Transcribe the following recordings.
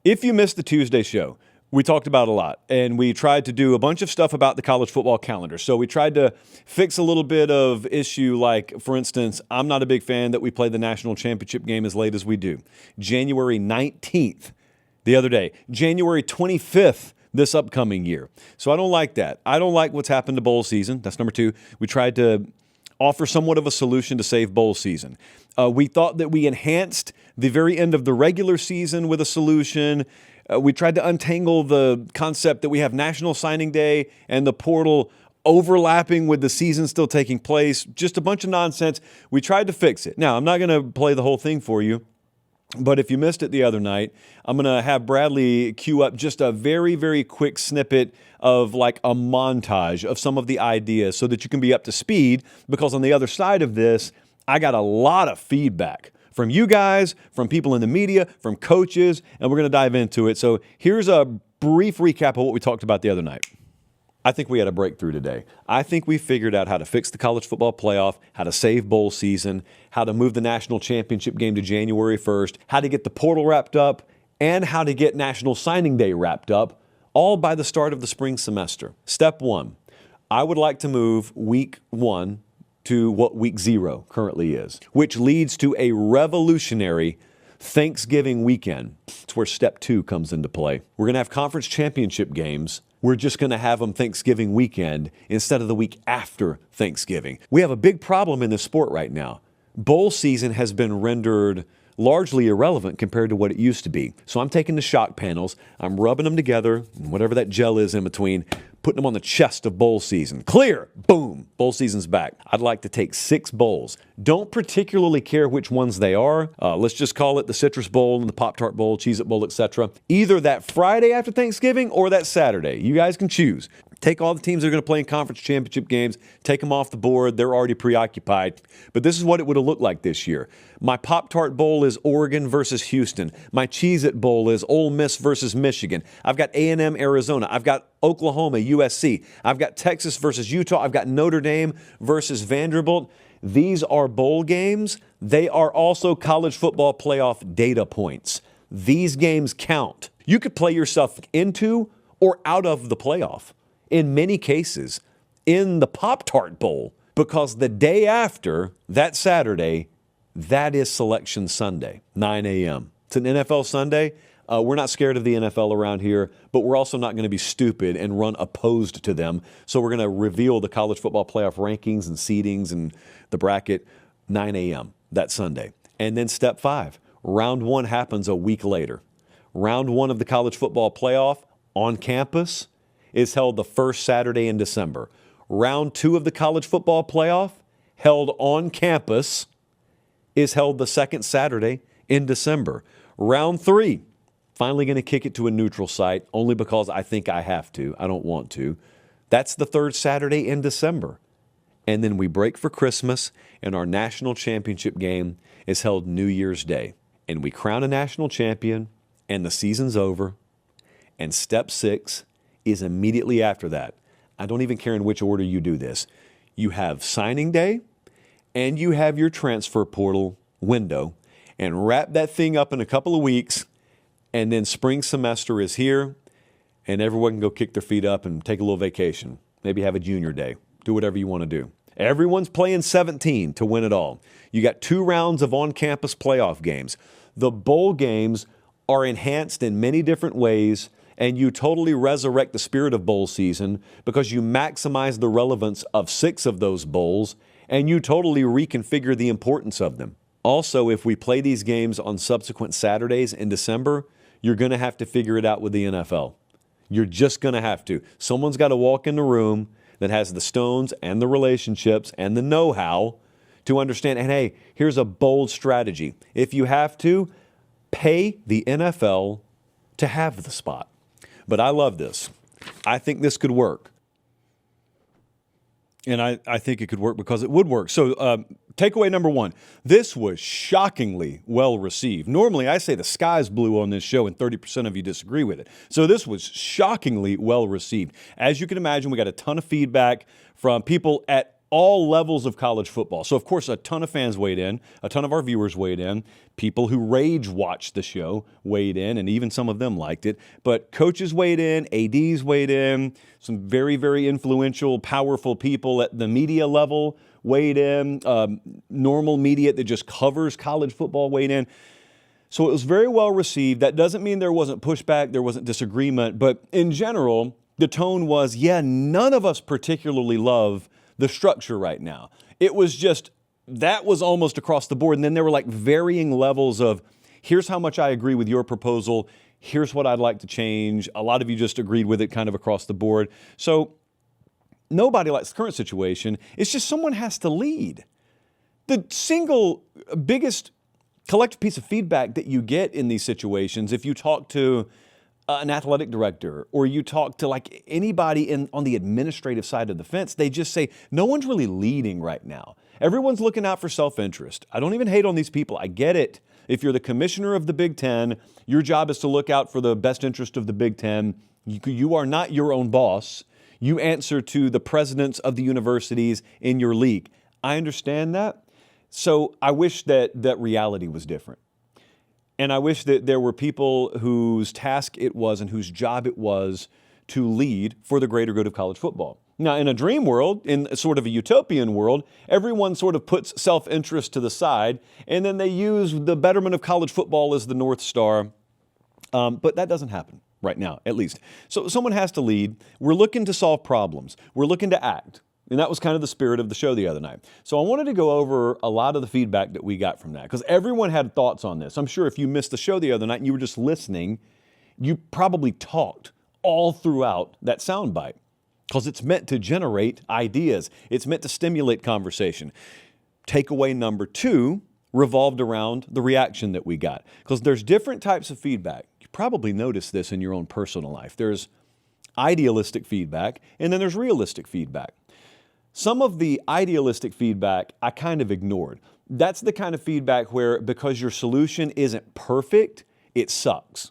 If you missed the Tuesday show, we talked about a lot, and we tried to do a bunch of stuff about the college football calendar. So we tried to fix a little bit of issue, like, for instance, I'm not a big fan that we play the national championship game as late as we do. January 19th, the other day. January 25th, this upcoming year. So I don't like that. I don't like what's happened to bowl season. That's number two. We tried to offer somewhat of a solution to save bowl season. We thought that we enhanced the very end of the regular season with a solution. We tried to untangle the concept that we have National Signing Day and the portal overlapping with the season still taking place. Just a bunch of nonsense. We tried to fix it. Now, I'm not going to play the whole thing for you, but if you missed it the other night, I'm going to have Bradley cue up just a very, very quick snippet of like a montage of some of the ideas so that you can be up to speed, because on the other side of this, I got a lot of feedback from you guys, from people in the media, from coaches, and we're going to dive into it. So here's a brief recap of what we talked about the other night. I think we had a breakthrough today. I think we figured out how to fix the college football playoff, how to save bowl season, how to move the national championship game to January 1st, how to get the portal wrapped up, and how to get National Signing Day wrapped up, all by the start of the spring semester. Step one, I would like to move week 1 to what week 0 currently is, which leads to a revolutionary Thanksgiving weekend. It's where step 2 comes into play. We're going to have conference championship games. We're just going to have them Thanksgiving weekend instead of the week after Thanksgiving. We have a big problem in this sport right now. Bowl season has been rendered largely irrelevant compared to what it used to be. So I'm taking the shock panels, I'm rubbing them together, and whatever that gel is in between, putting them on the chest of bowl season. Clear! Boom! Bowl season's back. I'd like to take 6 bowls. Don't particularly care which ones they are. Let's just call it the Citrus Bowl and the Pop-Tart Bowl, Cheez-It Bowl, etc. Either that Friday after Thanksgiving or that Saturday. You guys can choose. Take all the teams that are going to play in conference championship games, take them off the board. They're already preoccupied. But this is what it would have looked like this year. My Pop-Tart Bowl is Oregon versus Houston. My Cheez-It Bowl is Ole Miss versus Michigan. I've got A&M, Arizona. I've got Oklahoma, USC. I've got Texas versus Utah. I've got Notre Dame versus Vanderbilt. These are bowl games. They are also college football playoff data points. These games count. You could play yourself into or out of the playoff, in many cases, in the Pop-Tart Bowl, because the day after, that Saturday, that is Selection Sunday, 9 a.m. It's an NFL Sunday. We're not scared of the NFL around here, but we're also not going to be stupid and run opposed to them. So we're going to reveal the college football playoff rankings and seedings and the bracket 9 a.m. that Sunday. And then step 5, round 1 happens a week later. Round 1 of the college football playoff on campus is held the first Saturday in December. Round 2 of the college football playoff, held on campus, is held the second Saturday in December. Round 3, finally going to kick it to a neutral site, only because I think I have to. I don't want to. That's the third Saturday in December. And then we break for Christmas, and our national championship game is held New Year's Day. And we crown a national champion, and the season's over. And step 6 is immediately after that. I don't even care in which order you do this. You have signing day, and you have your transfer portal window, and wrap that thing up in a couple of weeks, and then spring semester is here, and everyone can go kick their feet up and take a little vacation. Maybe have a junior day. Do whatever you want to do. Everyone's playing 17 to win it all. You got 2 rounds of on-campus playoff games. The bowl games are enhanced in many different ways, and you totally resurrect the spirit of bowl season because you maximize the relevance of 6 of those bowls, and you totally reconfigure the importance of them. Also, if we play these games on subsequent Saturdays in December, you're going to have to figure it out with the NFL. You're just going to have to. Someone's got to walk in the room that has the stones and the relationships and the know-how to understand, and hey, here's a bold strategy. If you have to, pay the NFL to have the spot. But I love this. I think this could work. And I think it could work because it would work. So takeaway number 1, this was shockingly well received. Normally I say the sky's blue on this show and 30% of you disagree with it. So this was shockingly well received. As you can imagine, we got a ton of feedback from people at all levels of college football. So, of course, a ton of fans weighed in, a ton of our viewers weighed in, people who rage watched the show weighed in, and even some of them liked it. But coaches weighed in, ADs weighed in, some very, very influential, powerful people at the media level weighed in, normal media that just covers college football weighed in. So it was very well received. That doesn't mean there wasn't pushback, there wasn't disagreement, but in general, the tone was, yeah, none of us particularly love the structure right now. It was just, that was almost across the board. And then there were like varying levels of, here's how much I agree with your proposal. Here's what I'd like to change. A lot of you just agreed with it kind of across the board. So nobody likes the current situation. It's just someone has to lead. The single biggest collective piece of feedback that you get in these situations, if you talk to an athletic director or you talk to like anybody on the administrative side of the fence, they just say, no one's really leading right now. Everyone's looking out for self-interest. I don't even hate on these people. I get it. If you're the commissioner of the Big Ten, your job is to look out for the best interest of the Big Ten. You are not your own boss. You answer to the presidents of the universities in your league. I understand that. So I wish that reality was different. And I wish that there were people whose task it was and whose job it was to lead for the greater good of college football. Now, in a dream world, in sort of a utopian world, everyone sort of puts self-interest to the side, and then they use the betterment of college football as the North Star. But that doesn't happen right now, at least. So someone has to lead. We're looking to solve problems. We're looking to act. And that was kind of the spirit of the show the other night. So I wanted to go over a lot of the feedback that we got from that, because everyone had thoughts on this. I'm sure if you missed the show the other night and you were just listening, you probably talked all throughout that soundbite, because it's meant to generate ideas. It's meant to stimulate conversation. Takeaway number 2 revolved around the reaction that we got, because there's different types of feedback. You probably noticed this in your own personal life. There's idealistic feedback, and then there's realistic feedback. Some of the idealistic feedback I kind of ignored. That's the kind of feedback where because your solution isn't perfect, it sucks.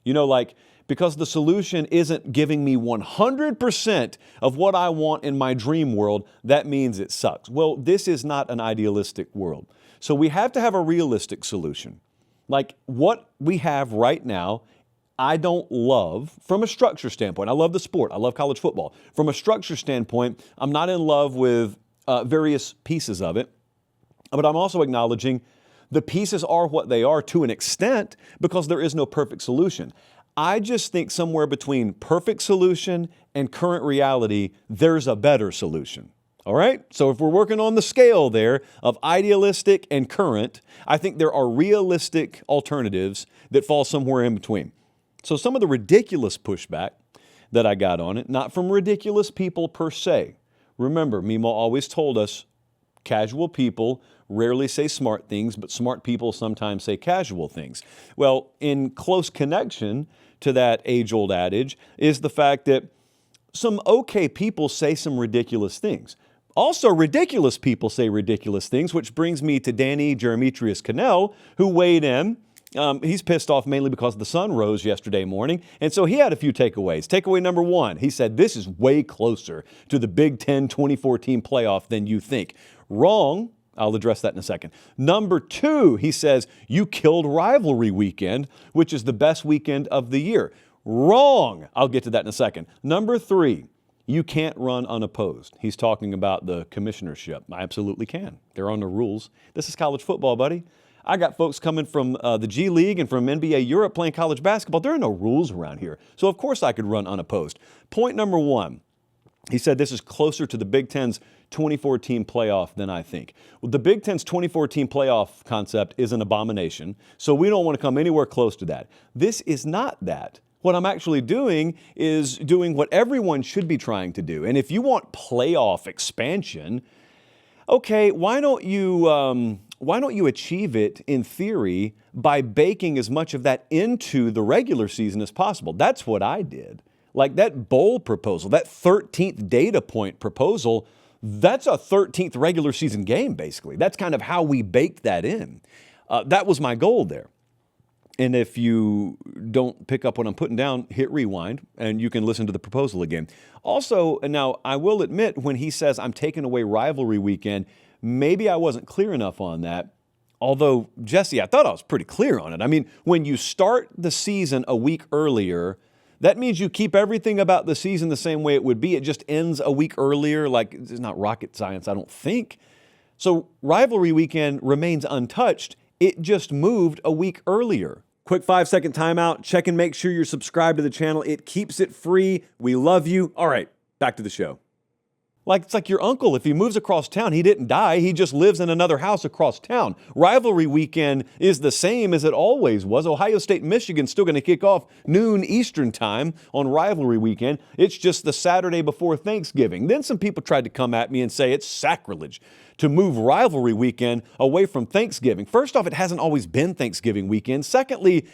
You know, like because the solution isn't giving me 100% of what I want in my dream world, that means it sucks. Well, this is not an idealistic world. So we have to have a realistic solution. Like what we have right now, I don't love from a structure standpoint. I love the sport. I love college football. From a structure standpoint, I'm not in love with various pieces of it, but I'm also acknowledging the pieces are what they are to an extent because there is no perfect solution. I just think somewhere between perfect solution and current reality, there's a better solution. All right? So if we're working on the scale there of idealistic and current, I think there are realistic alternatives that fall somewhere in between. So some of the ridiculous pushback that I got on it, not from ridiculous people per se. Remember, Mimo always told us casual people rarely say smart things, but smart people sometimes say casual things. Well, in close connection to that age-old adage is the fact that some okay people say some ridiculous things. Also, ridiculous people say ridiculous things, which brings me to Danny Jeremetrius Cannell, who weighed in. He's pissed off mainly because the sun rose yesterday morning, and so he had a few takeaways. Takeaway number 1, he said, this is way closer to the Big Ten 2014 playoff than you think. Wrong. I'll address that in a second. Number 2, he says, you killed rivalry weekend, which is the best weekend of the year. Wrong. I'll get to that in a second. Number 3, you can't run unopposed. He's talking about the commissionership. I absolutely can. There are no rules. This is college football, buddy. I got folks coming from the G League and from NBA Europe playing college basketball. There are no rules around here. So, of course, I could run unopposed. Point number 1, he said this is closer to the Big Ten's 2014 playoff than I think. Well, the Big Ten's 2014 playoff concept is an abomination, so we don't want to come anywhere close to that. This is not that. What I'm actually doing is doing what everyone should be trying to do. And if you want playoff expansion, okay, why don't you achieve it in theory by baking as much of that into the regular season as possible? That's what I did. Like that bowl proposal, that 13th data point proposal, that's a 13th regular season game, basically. That's kind of how we baked that in. That was my goal there. And if you don't pick up what I'm putting down, hit rewind and you can listen to the proposal again. Also, now I will admit when he says I'm taking away rivalry weekend, maybe I wasn't clear enough on that. Although, Jesse, I thought I was pretty clear on it. I mean, when you start the season a week earlier, that means you keep everything about the season the same way it would be. It just ends a week earlier. Like, it's not rocket science, I don't think. So rivalry weekend remains untouched. It just moved a week earlier. Quick 5-second timeout. Check and make sure you're subscribed to the channel. It keeps it free. We love you. All right, back to the show. It's like your uncle. If he moves across town, he didn't die. He just lives in another house across town. Rivalry weekend is the same as it always was. Ohio State, Michigan's still going to kick off noon Eastern time on rivalry weekend. It's just the Saturday before Thanksgiving. Then some people tried to come at me and say it's sacrilege to move rivalry weekend away from Thanksgiving. First off, it hasn't always been Thanksgiving weekend. Secondly,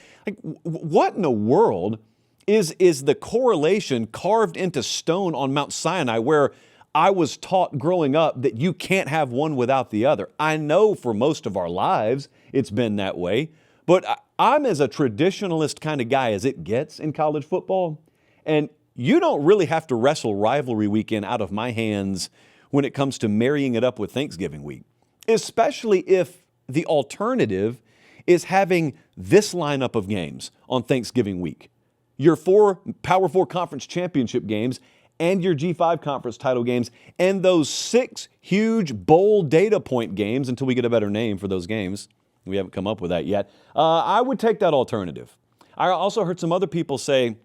what in the world is the correlation carved into stone on Mount Sinai where I was taught growing up that you can't have one without the other? I know for most of our lives it's been that way, but I'm as a traditionalist kind of guy as it gets in college football, and you don't really have to wrestle rivalry weekend out of my hands when it comes to marrying it up with Thanksgiving week, especially if the alternative is having this lineup of games on Thanksgiving week. Your 4 Power 4 conference championship games and your G5 conference title games, and those 6 huge bowl data point games until we get a better name for those games. We haven't come up with that yet. I would take that alternative. I also heard some other people say,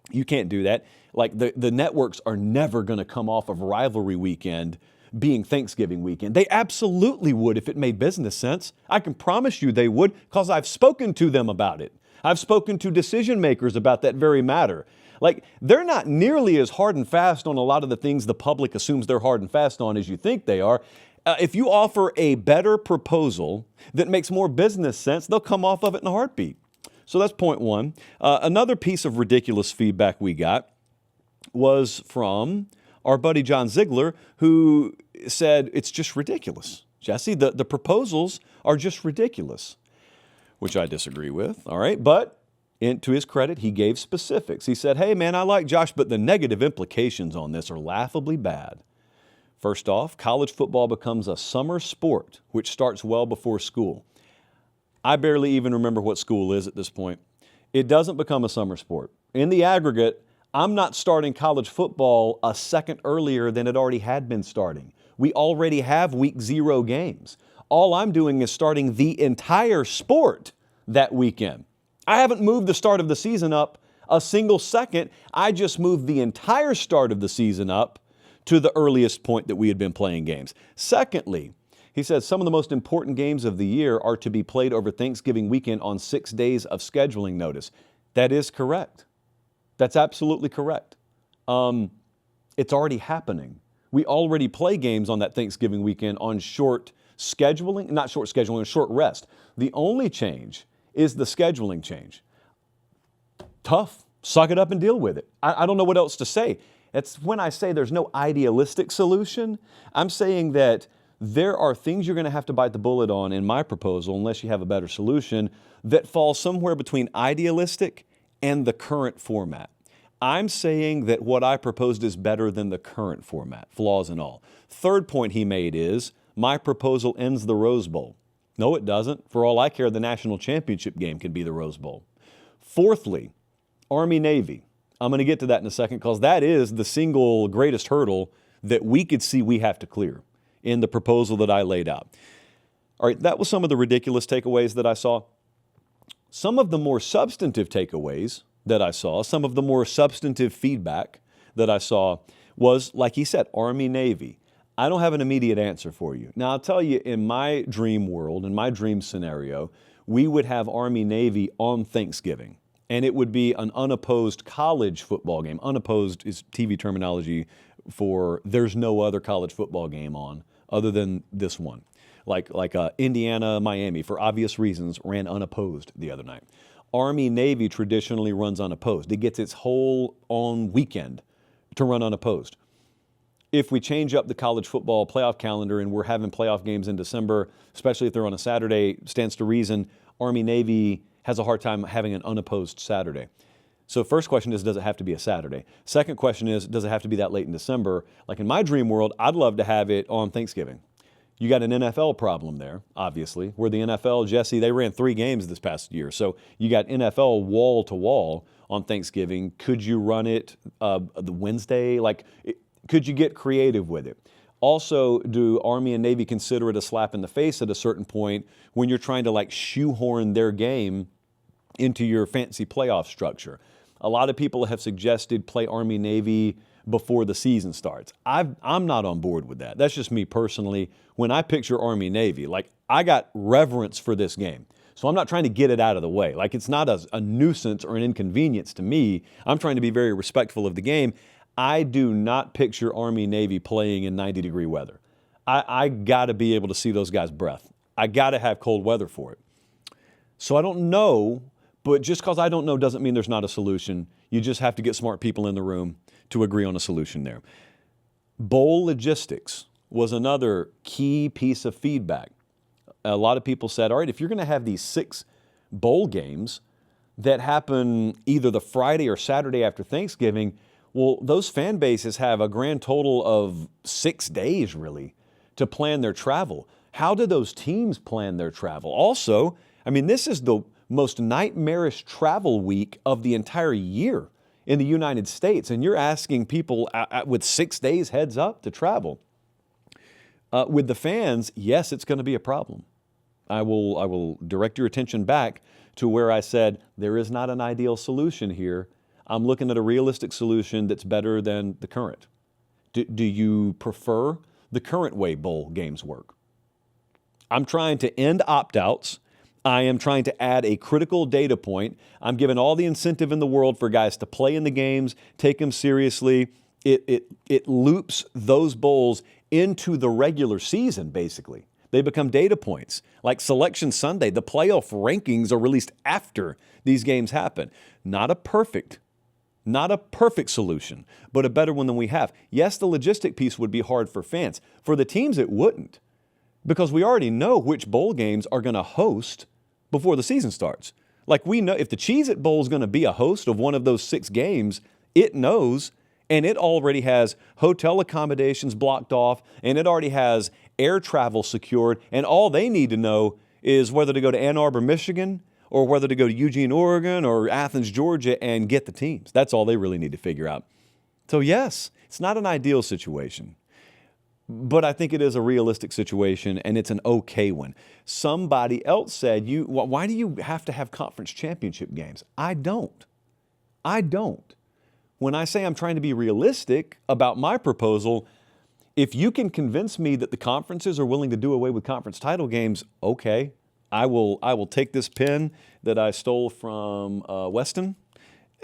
you can't do that. Like the networks are never going to come off of rivalry weekend being Thanksgiving weekend. They absolutely would if it made business sense. I can promise you they would, because I've spoken to them about it. I've spoken to decision makers about that very matter. They're not nearly as hard and fast on a lot of the things the public assumes they're hard and fast on as you think they are. If you offer a better proposal that makes more business sense, they'll come off of it in a heartbeat. So that's point one. Another piece of ridiculous feedback we got was from our buddy John Ziegler, who said it's just ridiculous. Jesse, the proposals are just ridiculous, which I disagree with, all right? But to his credit, he gave specifics. He said, hey, man, I like Josh, but the negative implications on this are laughably bad. First off, college football becomes a summer sport, which starts well before school. I barely even remember what school is at this point. It doesn't become a summer sport. In the aggregate, I'm not starting college football a second earlier than it already had been starting. We already have week 0 games. All I'm doing is starting the entire sport that weekend. I haven't moved the start of the season up a single second. I just moved the entire start of the season up to the earliest point that we had been playing games. Secondly, he says some of the most important games of the year are to be played over Thanksgiving weekend on 6 days of scheduling notice. That is correct. That's absolutely correct. It's already happening. We already play games on that Thanksgiving weekend on short scheduling, not short scheduling, short rest. The only change is the scheduling change. Tough. Suck it up and deal with it. I don't know what else to say. That's when I say there's no idealistic solution. I'm saying that there are things you're going to have to bite the bullet on in my proposal, unless you have a better solution, that fall somewhere between idealistic and the current format. I'm saying that what I proposed is better than the current format, flaws and all. Third point he made is, my proposal ends the Rose Bowl. No, it doesn't. For all I care, the national championship game can be the Rose Bowl. Fourthly, Army-Navy. I'm going to get to that in a second because that is the single greatest hurdle that we could see we have to clear in the proposal that I laid out. All right, that was some of the ridiculous takeaways that I saw. Some of the more substantive takeaways that I saw, some of the more substantive feedback that I saw was, like he said, Army-Navy. I don't have an immediate answer for you. Now, I'll tell you, in my dream world, in my dream scenario, we would have Army-Navy on Thanksgiving, and it would be an unopposed college football game. Unopposed is TV terminology for there's no other college football game on other than this one. Like Indiana, Miami, for obvious reasons, ran unopposed the other night. Army-Navy traditionally runs unopposed. It gets its whole own weekend to run unopposed. If we change up the college football playoff calendar and we're having playoff games in December, especially if they're on a Saturday, stands to reason Army-Navy has a hard time having an unopposed Saturday. So first question is, does it have to be a Saturday? Second question is, does it have to be that late in December? Like in my dream world, I'd love to have it on Thanksgiving. You got an NFL problem there, obviously, where the NFL, Jesse, they ran 3 games this past year. So you got NFL wall to wall on Thanksgiving. Could you run it the Wednesday? Could you get creative with it? Also, do Army and Navy consider it a slap in the face at a certain point when you're trying to shoehorn their game into your fancy playoff structure? A lot of people have suggested play Army Navy before the season starts. I'm not on board with that. That's just me personally. When I picture Army Navy, I got reverence for this game. So I'm not trying to get it out of the way. It's not a nuisance or an inconvenience to me. I'm trying to be very respectful of the game. I do not picture Army Navy playing in 90-degree weather. I got to be able to see those guys' breath. I got to have cold weather for it. So I don't know, but just because I don't know doesn't mean there's not a solution. You just have to get smart people in the room to agree on a solution there. Bowl logistics was another key piece of feedback. A lot of people said, all right, if you're going to have these 6 bowl games that happen either the Friday or Saturday after Thanksgiving, well, those fan bases have a grand total of 6 days, really, to plan their travel. How do those teams plan their travel? Also, this is the most nightmarish travel week of the entire year in the United States, and you're asking people with 6 days heads up to travel. With the fans, yes, it's going to be a problem. I will direct your attention back to where I said there is not an ideal solution here. I'm looking at a realistic solution that's better than the current. Do you prefer the current way bowl games work? I'm trying to end opt-outs. I am trying to add a critical data point. I'm giving all the incentive in the world for guys to play in the games, take them seriously. It loops those bowls into the regular season, basically. They become data points. Like Selection Sunday, the playoff rankings are released after these games happen. Not a perfect solution, but a better one than we have. Yes, the logistic piece would be hard for fans. For the teams, it wouldn't, because we already know which bowl games are going to host before the season starts. We know if the Cheez-It Bowl is going to be a host of one of those 6 games, it knows, and it already has hotel accommodations blocked off, and it already has air travel secured, and all they need to know is whether to go to Ann Arbor, Michigan, or whether to go to Eugene, Oregon, or Athens, Georgia, and get the teams. That's all they really need to figure out. So yes, it's not an ideal situation, but I think it is a realistic situation, and it's an okay one. Somebody else said, why do you have to have conference championship games? I don't. When I say I'm trying to be realistic about my proposal, if you can convince me that the conferences are willing to do away with conference title games, okay. I will take this pen that I stole from Weston.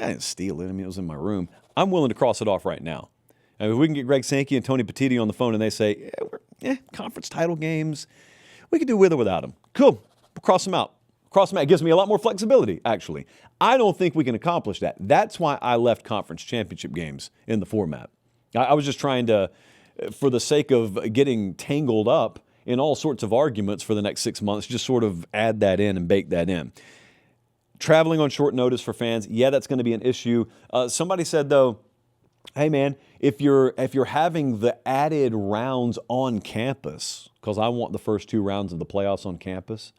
I didn't steal it. It was in my room. I'm willing to cross it off right now. If we can get Greg Sankey and Tony Petiti on the phone and they say, conference title games, we can do with or without them. Cool. We'll cross them out. It gives me a lot more flexibility, actually. I don't think we can accomplish that. That's why I left conference championship games in the format. I was just trying to, for the sake of getting tangled up in all sorts of arguments for the next 6 months, just sort of add that in and bake that in. Traveling on short notice for fans, that's going to be an issue. Somebody said, though, hey, man, if you're having the added rounds on campus, because I want the first 2 rounds of the playoffs on campus,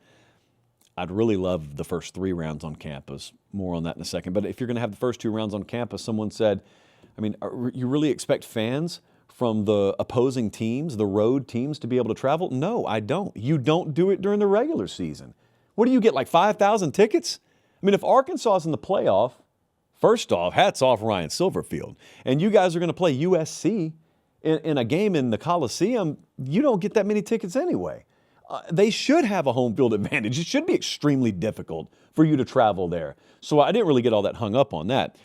I'd really love the first 3 rounds on campus. More on that in a second. But if you're going to have the first 2 rounds on campus, someone said, you really expect fans from the opposing teams, the road teams, to be able to travel? No, I don't. You don't do it during the regular season. What do you get, 5,000 tickets? If Arkansas is in the playoff, first off, hats off Ryan Silverfield, and you guys are going to play USC in a game in the Coliseum, you don't get that many tickets anyway. They should have a home field advantage. It should be extremely difficult for you to travel there. So I didn't really get all that hung up on that.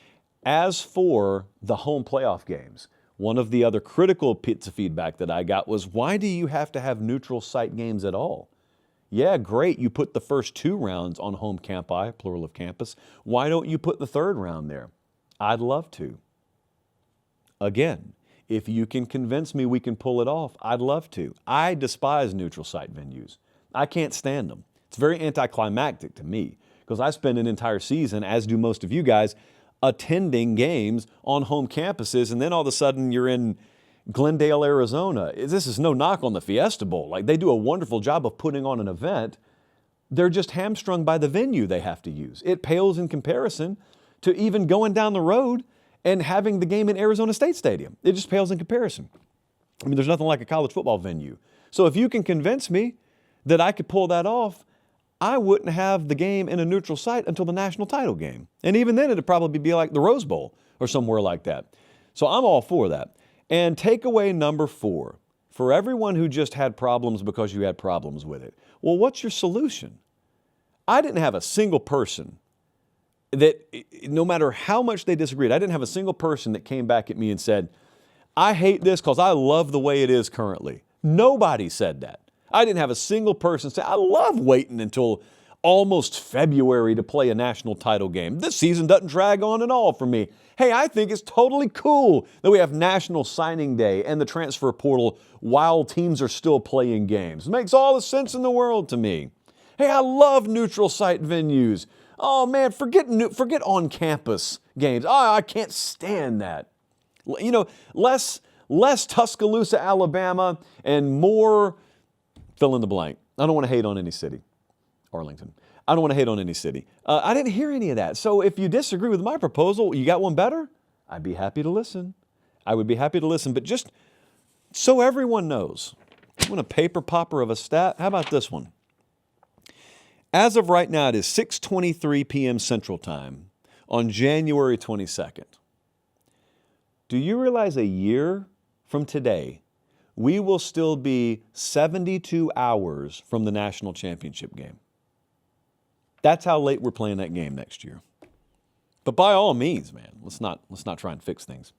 As for the home playoff games, one of the other critical bits of feedback that I got was, why do you have to have neutral site games at all? Yeah, great, you put the first 2 rounds on home campi, plural of campus. Why don't you put the 3rd round there? I'd love to. Again, if you can convince me we can pull it off, I'd love to. I despise neutral site venues. I can't stand them. It's very anticlimactic to me. because I spend an entire season, as do most of you guys, attending games on home campuses, and then all of a sudden you're in Glendale, Arizona. This is no knock on the Fiesta Bowl. Like, they do a wonderful job of putting on an event. They're just hamstrung by the venue they have to use. It pales in comparison to even going down the road and having the game in Arizona State Stadium. It just pales in comparison. I mean, there's nothing like a college football venue. So if you can convince me that I could pull that off, I wouldn't have the game in a neutral site until the national title game. And even then, it'd probably be like the Rose Bowl or somewhere like that. So I'm all for that. And takeaway number 4, for everyone who just had problems because you had problems with it. Well, what's your solution? I didn't have a single person that, no matter how much they disagreed, I didn't have a single person that came back at me and said, I hate this because I love the way it is currently. Nobody said that. I didn't have a single person say, I love waiting until almost February to play a national title game. This season doesn't drag on at all for me. Hey, I think it's totally cool that we have National Signing Day and the transfer portal while teams are still playing games. It makes all the sense in the world to me. Hey, I love neutral site venues. Oh man, forget on-campus games. Oh, I can't stand that. You know, less Tuscaloosa, Alabama, and more fill in the blank. I don't want to hate on any city. Arlington. I don't want to hate on any city. I didn't hear any of that. So if you disagree with my proposal, you got one better? I'd be happy to listen. I would be happy to listen. But just so everyone knows, I want a paper popper of a stat. How about this one? As of right now, it is 6:23 p.m. Central Time on January 22nd. Do you realize a year from today, we will still be 72 hours from the national championship game? That's how late we're playing that game next year. But by all means, man, let's not try and fix things.